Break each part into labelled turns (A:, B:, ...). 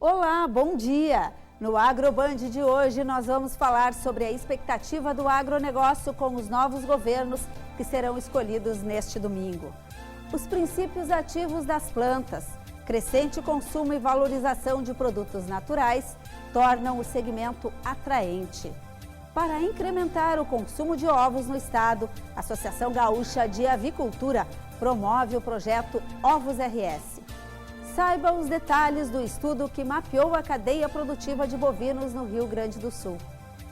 A: Olá, bom dia! No AgroBand de hoje nós vamos falar sobre a expectativa do agronegócio com os novos governos que serão escolhidos neste domingo. Os princípios ativos das plantas, crescente consumo e valorização de produtos naturais tornam o segmento atraente. Para incrementar o consumo de ovos no estado, a Associação Gaúcha de Avicultura promove o projeto Ovos RS. Saiba os detalhes do estudo que mapeou a cadeia produtiva de bovinos no Rio Grande do Sul.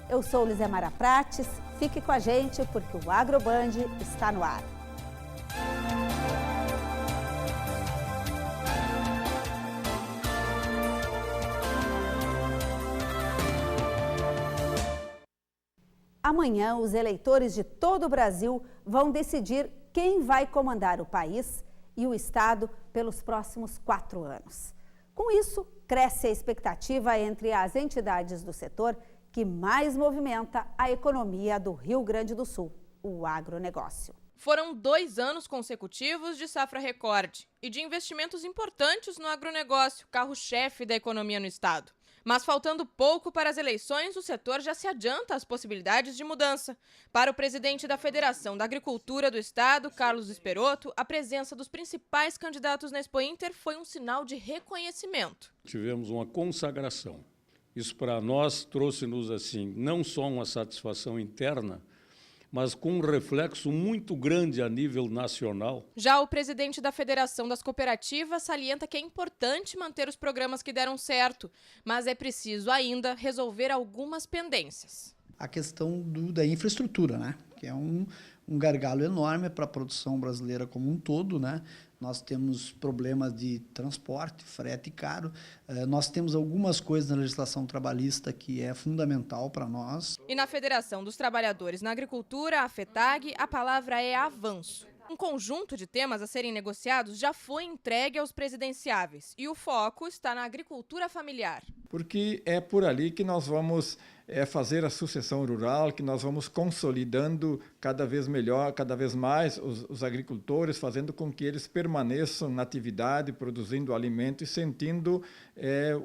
A: Eu sou Lizemara Prates, fique com a gente porque o AgroBand está no ar. Amanhã, os eleitores de todo o Brasil vão decidir quem vai comandar o país e o estado pelos próximos 4 anos. Com isso, cresce a expectativa entre as entidades do setor que mais movimenta a economia do Rio Grande do Sul, o agronegócio.
B: Foram 2 anos consecutivos de safra recorde e de investimentos importantes no agronegócio, carro-chefe da economia no estado. Mas faltando pouco para as eleições, o setor já se adianta às possibilidades de mudança. Para o presidente da Federação da Agricultura do Estado, Carlos Esperotto, a presença dos principais candidatos na Expo Inter foi um sinal de reconhecimento.
C: Tivemos uma consagração. Isso para nós trouxe-nos assim, não só uma satisfação interna, mas com um reflexo muito grande a nível nacional.
B: Já o presidente da Federação das Cooperativas salienta que é importante manter os programas que deram certo, mas é preciso ainda resolver algumas pendências.
D: A questão da infraestrutura, né? Que é um gargalo enorme para a produção brasileira como um todo, né? Nós temos problemas de transporte, frete caro. Nós temos algumas coisas na legislação trabalhista que é fundamental para nós.
B: E na Federação dos Trabalhadores na Agricultura, a FETAG, a palavra é avanço. Um conjunto de temas a serem negociados já foi entregue aos presidenciáveis e o foco está na agricultura familiar.
E: Porque é por ali que nós vamos fazer a sucessão rural, que nós vamos consolidando cada vez melhor, cada vez mais os agricultores, fazendo com que eles permaneçam na atividade, produzindo alimento e sentindo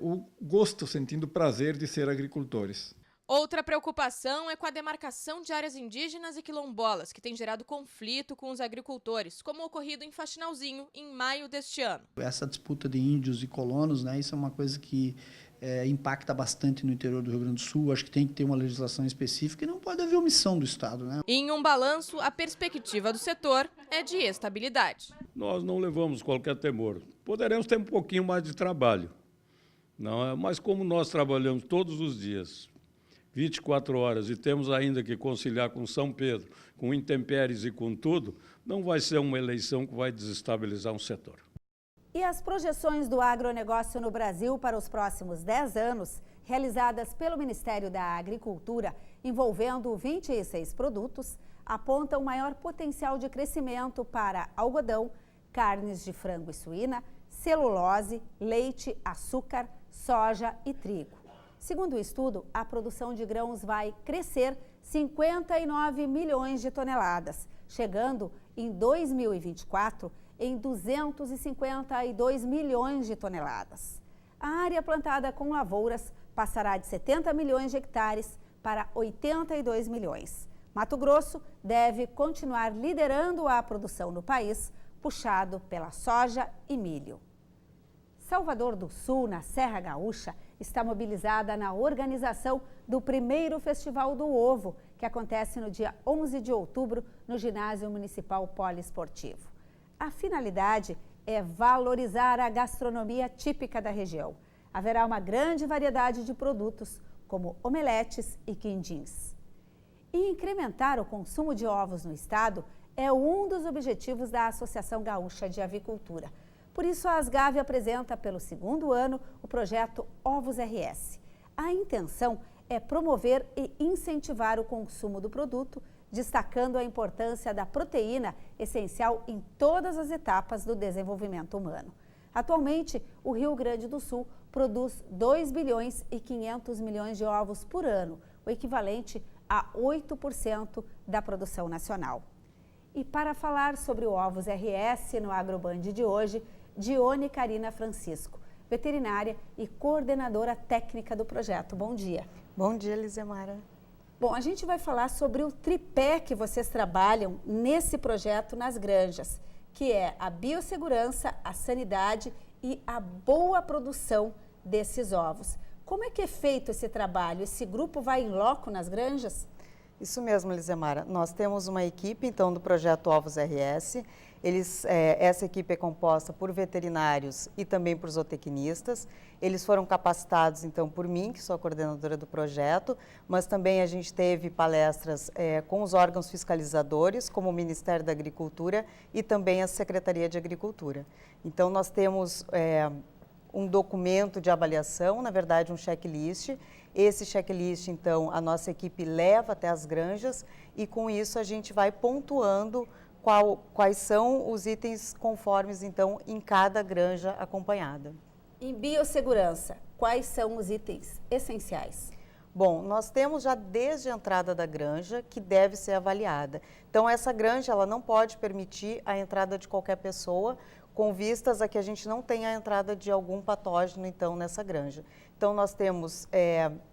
E: o gosto, sentindo o prazer de ser agricultores.
B: Outra preocupação é com a demarcação de áreas indígenas e quilombolas, que tem gerado conflito com os agricultores, como ocorrido em Faxinalzinho, em maio deste ano.
D: Essa disputa de índios e colonos, né, isso é uma coisa que impacta bastante no interior do Rio Grande do Sul. Acho que tem que ter uma legislação específica e não pode haver omissão do Estado, né?
B: Em um balanço, a perspectiva do setor é de estabilidade.
C: Nós não levamos qualquer temor. Poderemos ter um pouquinho mais de trabalho, não é? Mas como nós trabalhamos todos os dias, 24 horas, e temos ainda que conciliar com São Pedro, com intempéries e com tudo, não vai ser uma eleição que vai desestabilizar um setor.
A: E as projeções do agronegócio no Brasil para os próximos 10 anos, realizadas pelo Ministério da Agricultura, envolvendo 26 produtos, apontam maior potencial de crescimento para algodão, carnes de frango e suína, celulose, leite, açúcar, soja e trigo. Segundo o estudo, a produção de grãos vai crescer 59 milhões de toneladas, chegando em 2024 em 252 milhões de toneladas. A área plantada com lavouras passará de 70 milhões de hectares para 82 milhões. Mato Grosso deve continuar liderando a produção no país, puxado pela soja e milho. Salvador do Sul, na Serra Gaúcha, está mobilizada na organização do primeiro Festival do Ovo, que acontece no dia 11 de outubro no Ginásio Municipal Poliesportivo. A finalidade é valorizar a gastronomia típica da região. Haverá uma grande variedade de produtos, como omeletes e quindins. E incrementar o consumo de ovos no estado é um dos objetivos da Associação Gaúcha de Avicultura. Por isso, a Asgave apresenta pelo 2º ano o projeto Ovos RS. A intenção é promover e incentivar o consumo do produto, destacando a importância da proteína essencial em todas as etapas do desenvolvimento humano. Atualmente, o Rio Grande do Sul produz 2 bilhões e 500 milhões de ovos por ano, o equivalente a 8% da produção nacional. E para falar sobre o Ovos RS no AgroBand de hoje, Dione Carina Francisco, veterinária e coordenadora técnica do projeto. Bom dia.
F: Bom dia, Lizemara.
A: Bom, a gente vai falar sobre o tripé que vocês trabalham nesse projeto nas granjas, que é a biossegurança, a sanidade e a boa produção desses ovos. Como é que é feito esse trabalho? Esse grupo vai em loco nas granjas?
F: Isso mesmo, Lizemara. Nós temos uma equipe, então, do projeto Ovos RS. Essa equipe é composta por veterinários e também por zootecnistas. Eles foram capacitados, então, por mim, que sou a coordenadora do projeto, mas também a gente teve palestras com os órgãos fiscalizadores, como o Ministério da Agricultura e também a Secretaria de Agricultura. Então, nós temos um documento de avaliação, na verdade, um checklist. Esse checklist, então, a nossa equipe leva até as granjas e, com isso, a gente vai pontuando quais são os itens conformes, então, em cada granja acompanhada.
A: Em biossegurança, quais são os itens essenciais?
F: Bom, nós temos já desde a entrada da granja que deve ser avaliada. Então, essa granja ela não pode permitir a entrada de qualquer pessoa, com vistas a que a gente não tenha a entrada de algum patógeno, então, nessa granja. Então, nós temos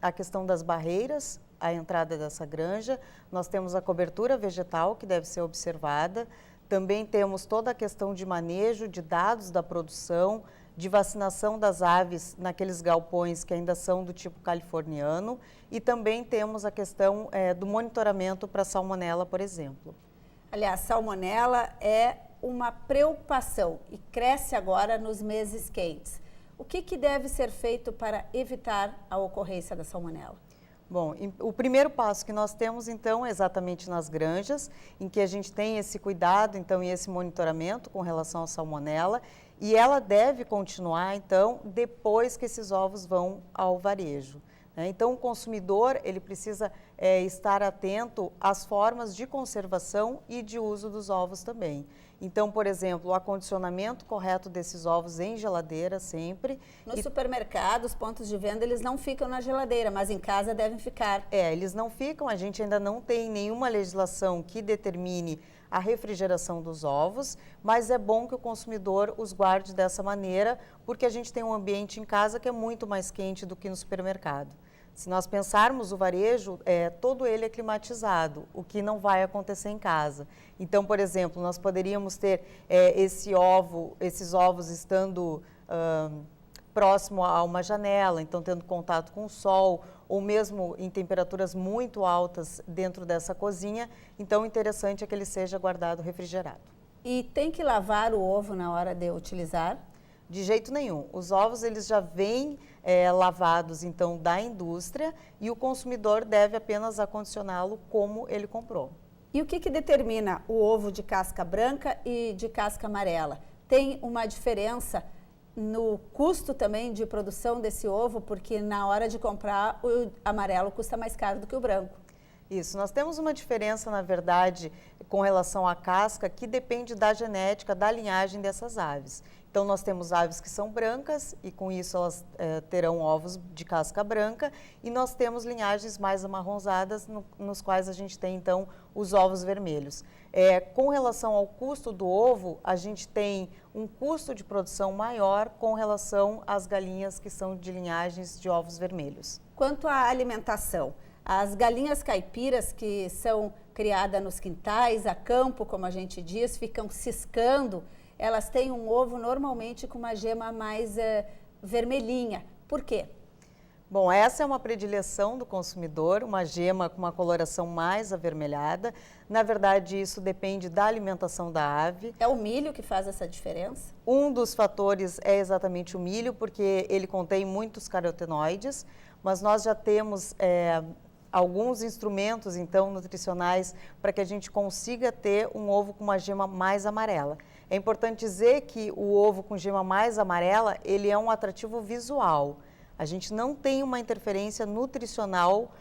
F: a questão das barreiras, a entrada dessa granja, nós temos a cobertura vegetal, que deve ser observada, também temos toda a questão de manejo de dados da produção, de vacinação das aves naqueles galpões que ainda são do tipo californiano, e também temos a questão do monitoramento para salmonela, por exemplo.
A: Aliás, salmonela é uma preocupação e cresce agora nos meses quentes. O que deve ser feito para evitar a ocorrência da salmonela?
F: Bom, o primeiro passo que nós temos, então, é exatamente nas granjas, em que a gente tem esse cuidado, então, e esse monitoramento com relação à salmonela, e ela deve continuar, então, depois que esses ovos vão ao varejo. Então, o consumidor, ele precisa estar atento às formas de conservação e de uso dos ovos também. Então, por exemplo, o acondicionamento correto desses ovos em geladeira sempre.
A: No supermercado, os pontos de venda, eles não ficam na geladeira, mas em casa devem ficar.
F: Eles não ficam, a gente ainda não tem nenhuma legislação que determine a refrigeração dos ovos, mas é bom que o consumidor os guarde dessa maneira, porque a gente tem um ambiente em casa que é muito mais quente do que no supermercado. Se nós pensarmos o varejo, todo ele é climatizado, o que não vai acontecer em casa. Então, por exemplo, nós poderíamos ter esses ovos estando próximo a uma janela, então tendo contato com o sol, ou mesmo em temperaturas muito altas dentro dessa cozinha. Então, o interessante é que ele seja guardado refrigerado.
A: E tem que lavar o ovo na hora de utilizar?
F: De jeito nenhum. Os ovos eles já vêm lavados, então, da indústria, e o consumidor deve apenas acondicioná-lo como ele comprou.
A: E o que determina o ovo de casca branca e de casca amarela? Tem uma diferença no custo também de produção desse ovo, porque na hora de comprar o amarelo custa mais caro do que o branco.
F: Isso, nós temos uma diferença, na verdade, com relação à casca, que depende da genética, da linhagem dessas aves. Então, nós temos aves que são brancas e, com isso, elas terão ovos de casca branca. E nós temos linhagens mais amarronzadas, nos quais a gente tem, então, os ovos vermelhos. Com relação ao custo do ovo, a gente tem um custo de produção maior com relação às galinhas que são de linhagens de ovos vermelhos.
A: Quanto à alimentação, as galinhas caipiras que são criadas nos quintais, a campo, como a gente diz, ficam ciscando. Elas têm um ovo normalmente com uma gema mais vermelhinha. Por quê?
F: Bom, essa é uma predileção do consumidor, uma gema com uma coloração mais avermelhada. Na verdade, isso depende da alimentação da ave.
A: É o milho que faz essa diferença?
F: Um dos fatores é exatamente o milho, porque ele contém muitos carotenoides, mas nós já temos alguns instrumentos, então, nutricionais para que a gente consiga ter um ovo com uma gema mais amarela. É importante dizer que o ovo com gema mais amarela, ele é um atrativo visual. A gente não tem uma interferência nutricional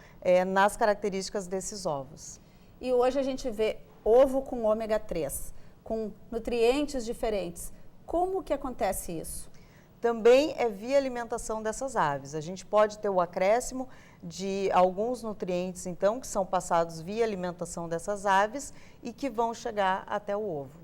F: nas características desses ovos.
A: E hoje a gente vê ovo com ômega 3, com nutrientes diferentes. Como que acontece isso?
F: Também é via alimentação dessas aves. A gente pode ter o acréscimo de alguns nutrientes, então, que são passados via alimentação dessas aves e que vão chegar até o ovo.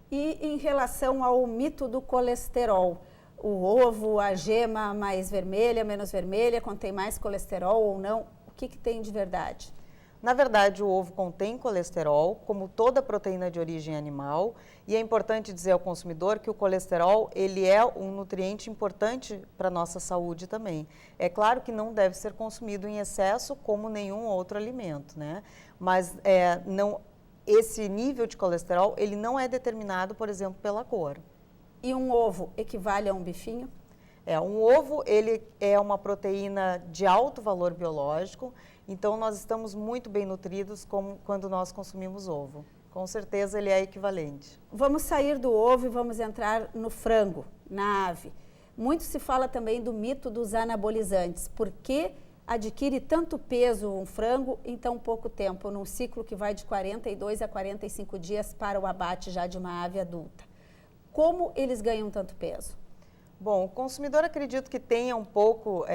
A: E em relação ao mito do colesterol, o ovo, a gema mais vermelha, menos vermelha, contém mais colesterol ou não? O que tem de verdade?
F: Na verdade, o ovo contém colesterol, como toda proteína de origem animal, e é importante dizer ao consumidor que o colesterol ele é um nutriente importante para a nossa saúde também. É claro que não deve ser consumido em excesso, como nenhum outro alimento, né? Mas esse nível de colesterol ele não é determinado, por exemplo, pela cor.
A: E um ovo equivale a um bifinho?
F: Um ovo ele é uma proteína de alto valor biológico, então nós estamos muito bem nutridos quando nós consumimos ovo. Com certeza ele é equivalente.
A: Vamos sair do ovo e vamos entrar no frango, na ave. Muito se fala também do mito dos anabolizantes. Por que adquire tanto peso um frango em tão pouco tempo, num ciclo que vai de 42 a 45 dias para o abate já de uma ave adulta? Como eles ganham tanto peso?
F: Bom, o consumidor acredito que tenha um pouco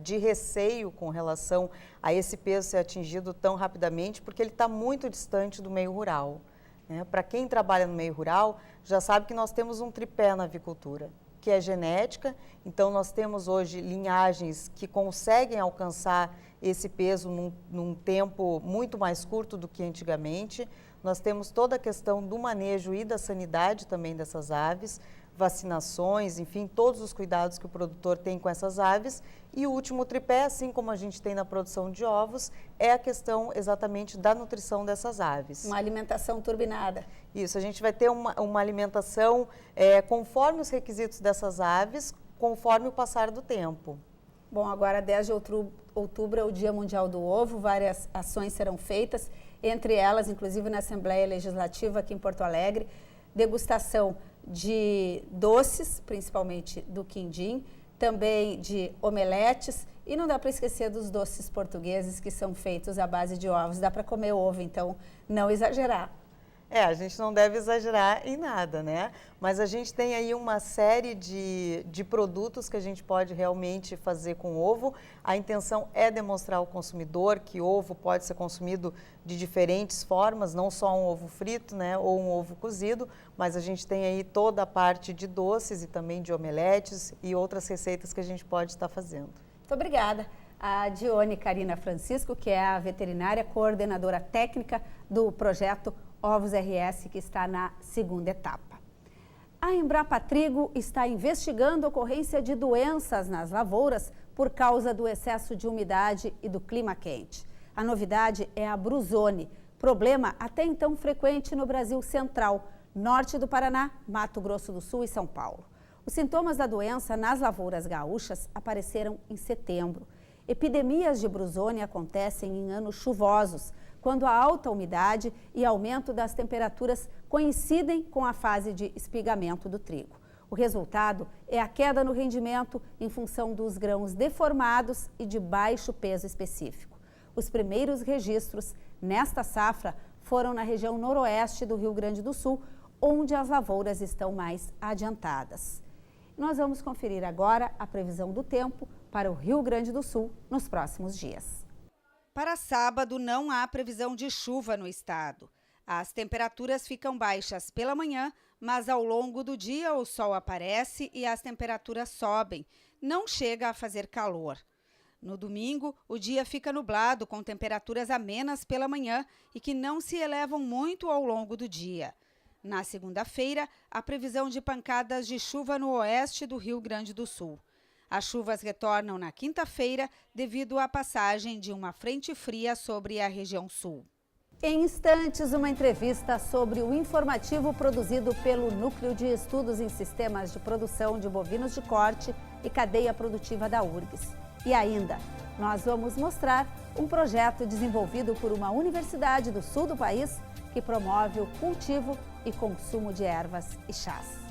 F: de receio com relação a esse peso ser atingido tão rapidamente, porque ele está muito distante do meio rural. Né? Para quem trabalha no meio rural, já sabe que nós temos um tripé na avicultura, que é genética, então nós temos hoje linhagens que conseguem alcançar esse peso num tempo muito mais curto do que antigamente. Nós temos toda a questão do manejo e da sanidade também dessas aves, vacinações, enfim, todos os cuidados que o produtor tem com essas aves. E o último tripé, assim como a gente tem na produção de ovos, é a questão exatamente da nutrição dessas aves.
A: Uma alimentação turbinada.
F: Isso, a gente vai ter uma alimentação conforme os requisitos dessas aves, conforme o passar do tempo.
A: Bom, agora 10 de outubro é o Dia Mundial do Ovo, várias ações serão feitas, entre elas, inclusive na Assembleia Legislativa aqui em Porto Alegre, degustação de doces, principalmente do quindim, também de omeletes, e não dá para esquecer dos doces portugueses que são feitos à base de ovos. Dá para comer ovo, então não exagerar.
F: A gente não deve exagerar em nada, né? Mas a gente tem aí uma série de produtos que a gente pode realmente fazer com ovo. A intenção é demonstrar ao consumidor que ovo pode ser consumido de diferentes formas, não só um ovo frito, né? Ou um ovo cozido, mas a gente tem aí toda a parte de doces e também de omeletes e outras receitas que a gente pode estar fazendo.
A: Muito obrigada. A Dione Carina Francisco, que é a veterinária coordenadora técnica do projeto Ovos RS, que está na segunda etapa. A Embrapa Trigo está investigando a ocorrência de doenças nas lavouras por causa do excesso de umidade e do clima quente. A novidade é a brusone, problema até então frequente no Brasil Central, norte do Paraná, Mato Grosso do Sul e São Paulo. Os sintomas da doença nas lavouras gaúchas apareceram em setembro. Epidemias de brusone acontecem em anos chuvosos, quando a alta umidade e aumento das temperaturas coincidem com a fase de espigamento do trigo. O resultado é a queda no rendimento em função dos grãos deformados e de baixo peso específico. Os primeiros registros nesta safra foram na região noroeste do Rio Grande do Sul, onde as lavouras estão mais adiantadas. Nós vamos conferir agora a previsão do tempo para o Rio Grande do Sul nos próximos dias. Para sábado, não há previsão de chuva no estado. As temperaturas ficam baixas pela manhã, mas ao longo do dia o sol aparece e as temperaturas sobem. Não chega a fazer calor. No domingo, o dia fica nublado, com temperaturas amenas pela manhã e que não se elevam muito ao longo do dia. Na segunda-feira, há previsão de pancadas de chuva no oeste do Rio Grande do Sul. As chuvas retornam na quinta-feira devido à passagem de uma frente fria sobre a região sul. Em instantes, uma entrevista sobre o informativo produzido pelo Núcleo de Estudos em Sistemas de Produção de Bovinos de Corte e Cadeia Produtiva da URGS. E ainda, nós vamos mostrar um projeto desenvolvido por uma universidade do sul do país que promove o cultivo e consumo de ervas e chás.